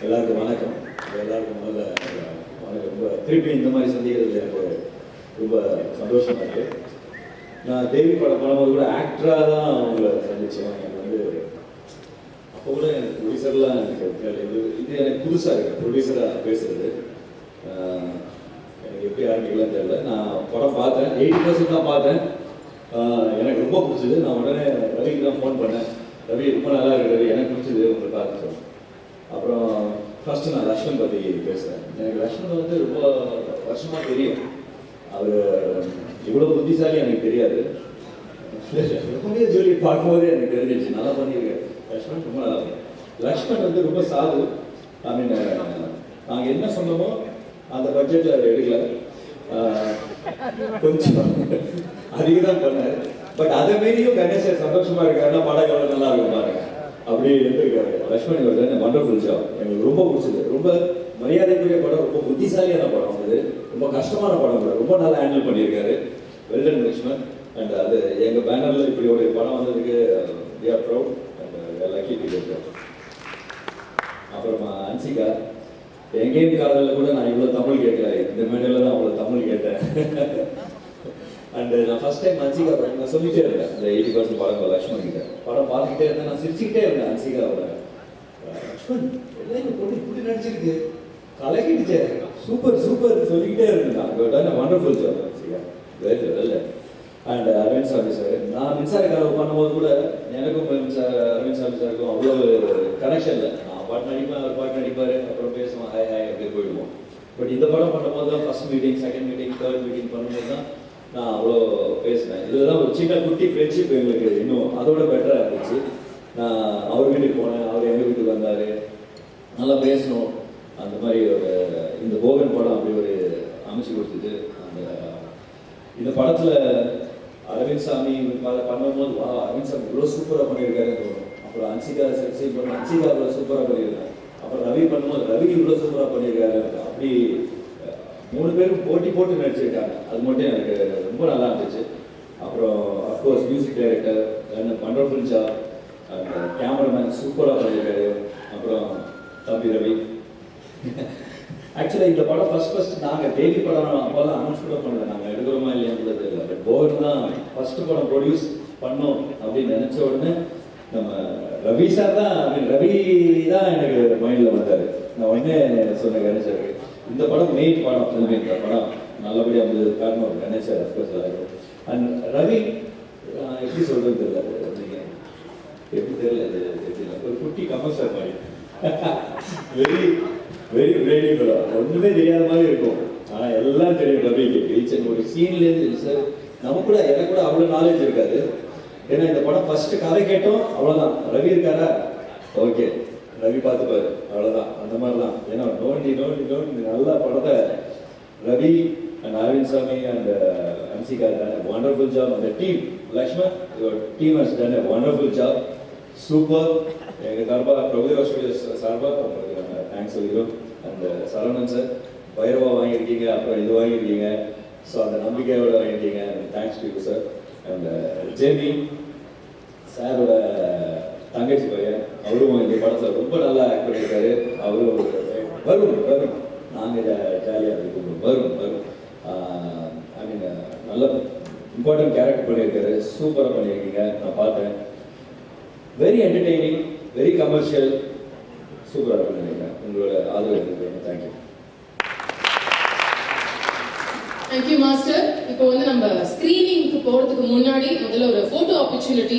எல்லாருக்கும் வணக்கம். எல்லாருக்கும் முதல்ல வணக்கம். ரொம்ப திருப்பி இந்த மாதிரி சந்திக்கிறது எனக்கு ரொம்ப சந்தோஷமா இருக்கு. நான் தேவி படம் பண்ணும்போது கூட ஆக்டராக தான் அவங்கள சந்திச்சேன். எனக்கு வந்து அப்போ கூட எனக்கு ப்ரொடியூசர்லாம் இது எனக்கு புதுசாக இருக்கு ப்ரொடியூசராக பேசுறது. எனக்கு எப்படி ஆரம்பிக்கலாம் தெரியல. நான் படம் பார்த்தேன், 80% தான் பார்த்தேன். எனக்கு ரொம்ப பிடிச்சது. நான் உடனே ரவிக்கு தான் ஃபோன் பண்ணேன். ரவி ரொம்ப நல்லா இருக்குது, எனக்கு பிடிச்சது, உங்களுக்கு பார்த்து சொன்னேன். அப்புறம் ஃபஸ்ட்டு நான் லக்ஷ்மன் பற்றி பேசுகிறேன். எனக்கு லக்ஷ்மன் வந்து ரொம்ப வருஷமாக தெரியும். அவர் இவ்வளோ புத்திசாலி எனக்கு தெரியாது. எப்பவுமே ஜோலி பார்க்கும்போதே எனக்கு தெரிஞ்சிச்சு, நல்லா பண்ணியிருக்கேன். லக்ஷ்மன் ரொம்ப நல்லா இருக்கும். லக்ஷ்மன் வந்து ரொம்ப சாது. ஐ மீன் நாங்கள் என்ன சொன்னோமோ அந்த பட்ஜெட்டில் அவர் எடுக்கல, கொஞ்சம் அதிகம் தான் பண்ணார். பட் அதை மீறியும் கணேசன் சந்தோஷமாக இருக்காருன்னா படம் எவ்வளோ நல்லா இருக்கும் பாருங்க, அப்படி இருந்திருக்காரு. லக்ஷ்மண் இவர் வண்டர்ஃபுல் ஜாப். எனக்கு ரொம்ப பிடிச்சது. ரொம்ப மரியாதைக்குரிய படம், ரொம்ப புத்திசாலியான படம். அது ரொம்ப கஷ்டமான படம் கூட ரொம்ப நல்லா ஹேண்டில் பண்ணியிருக்காரு. வெல்டன் லக்ஷ்மண். அண்ட் அது எங்கள் பேனரில் இப்படி ஒரு படம் வந்ததுக்கு we are proud and we are lucky to get that. அப்புறமா அன்சிகா, எங்கேயும் காதலில் கூட நான் இவ்வளோ தமிழ் கேட்கல, இந்த மேடையில் தான் அவ்வளோ தமிழ் கேட்டேன். அண்ட் நான் ஃபர்ஸ்ட் டைம் அன்சிகா படம் நான் சொல்லிட்டே இருந்தேன். இந்த 80% படம் லக்ஷ்மண் கிட்ட படம் பார்த்துக்கிட்டே இருந்தேன். நான் சிரிச்சுக்கிட்டே இருந்தேன். அன்சிகாவோட லக்ஷ்மண் எல்லாம் போட்டு இப்படி நடிச்சிருக்கு, கலக்கிடுச்சு, சூப்பர் சூப்பர் சொல்லிக்கிட்டே இருந்தேன். Wonderful job Anshika, very well. And Aravind Swamy sir, நான் மின்சார கனவு பண்ணும்போது கூட எனக்கும் அரவிந்த் சாமி சாருக்கும் அவ்வளோ கனெக்ஷன் இல்லை. நான் பாட்டு நடிப்பேன், அவர் பாட்டு நடிப்பார், அப்புறம் பேசுவோம், ஹாய் ஹாய் அப்படியே போயிடுவோம். பட் இந்த படம் பண்ணும்போது தான் first meeting, second meeting, third meeting பண்ணும்போது தான் நான் அவ்வளோ பேசினேன். இதில் தான் ஒரு சின்ன குட்டி ஃப்ரெண்ட்ஷிப் எங்களுக்கு இன்னும் அதோட பெட்டராக இருந்துச்சு. நான் அவர் வீட்டுக்கு போனேன், அவர் எங்கள் வீட்டுக்கு வந்தார், நல்லா பேசணும். அந்த மாதிரி ஒரு இந்த போகன் படம் அப்படி ஒரு அமைச்சு கொடுத்துட்டு இந்த படத்தில் அரவிந்த் சாமி பண்ணும்போது வா அரவிந்த் சாமி இவ்வளோ சூப்பராக பண்ணியிருக்காருன்னு தோணும். அப்புறம் அன்சிகா சக்ஸி பண்ண அன்சிகா இவ்வளோ சூப்பராக பண்ணியிருக்காங்க. அப்புறம் ரவி பண்ணும்போது ரவி இவ்வளோ சூப்பராக பண்ணியிருக்காரு. அப்படி 3 பேரும் போட்டி போட்டு நடிச்சிருக்காங்க. அது மட்டும் எனக்கு ரொம்ப நல்லா இருந்துச்சு. அப்புறம் of course music director wonderful job. அந்த கேமராமேன் சூப்பராக பண்ணியிருக்காரு. அப்புறம் தம்பி ரவி. ஆக்சுவலாக இந்த படம் ஃபர்ஸ்ட் நாங்கள் தேவி படம் அப்போல்லாம் அனௌன்ஸ் கூட பண்ணல, நாங்கள் எடுக்கிறோமா இல்லையான்னு கூட தெரியல. பட் போகன் தான் ஃபர்ஸ்ட் படம் ப்ரொடியூஸ் பண்ணோம் அப்படின்னு நினச்ச உடனே நம்ம ரவி சார் தான், ஐ மீன் ரவி தான் எனக்கு மைண்டில் வந்தார். நான் உடனே சொன்னேன் கணேசருக்கு, இந்த படம் மெயின் படம், இந்த படம் நல்லபடியாக இருந்தது காரணம் கணேசர் அஃப்கோர்ஸ். அண்ட் ரவி எப்படி சொல்கிறது தெரியல, நீங்கள் எப்படி தெரியல, தெரியல ஒரு குட்டி கமர்ஷியல் மாதிரி வெரி வெரி பிரெய்னி படம், ஒன்றுமே தெரியாத மாதிரி இருக்கும். ஆனால் எல்லாம் தெரியும் ரவிக்கு. ரீச்சன் ஒரு சீன்லேருந்து சார் நமக்கு கூட எனக்கு கூட அவ்வளோ நாலேஜ் இருக்காது. ஏன்னா இந்த படம் ஃபர்ஸ்ட் கதை கேட்டோம், அவ்வளோதான். ரவி இருக்காரா, ஓகே ரவி பார்த்துப்பாரு, அவ்வளோதான். அந்த மாதிரி தான். ஏன்னா நோண்டி நோண்டி நோண்டி நல்லா படத்தை Ravi and Aravind Swamy and Anshika done wonderful job. அந்த team Lakshman your team has done a wonderful job, super. எங்கள் சார்பாக பிரபுதேவா ஸ்டுடியோஸ் சார்பாக தேங்க்ஸ் சொல்லிக்கிறோம். அந்த சரவணன் சார் பைரவா வாங்கியிருக்கீங்க, அப்புறம் இது வாங்கியிருக்கீங்க, ஸோ அந்த நம்பிக்கையோட வாங்கியிருக்கீங்க, thanks to you sir. And JP சாரோட தங்கச்சி பையன், அவரும் இந்த படத்தில் ரொம்ப நல்லா ஆக்ட் பண்ணியிருக்காரு. அவரும் வரும் வரும் நாங்கள் ஜாலியாக இருக்கோம், வரும் வரும். ஐ மீன் நல்ல இம்பார்ட்டன்ட் கேரக்டர் பண்ணியிருக்காரு, சூப்பராக பண்ணியிருக்கீங்க, நான் பார்த்தேன். வெரி என்டர்டெய்னிங், வெரி கமர்ஷியல், சூப்பராக பண்ணியிருக்கேன். உங்களோட ஆதரவு இருக்கு. தேங்க்யூ. Thank you master. இப்போ வந்து நம்ம ஸ்கிரீனிங்க்கு போகிறதுக்கு முன்னாடி முதல்ல ஒரு ஃபோட்டோ ஆப்பர்ச்சுனிட்டி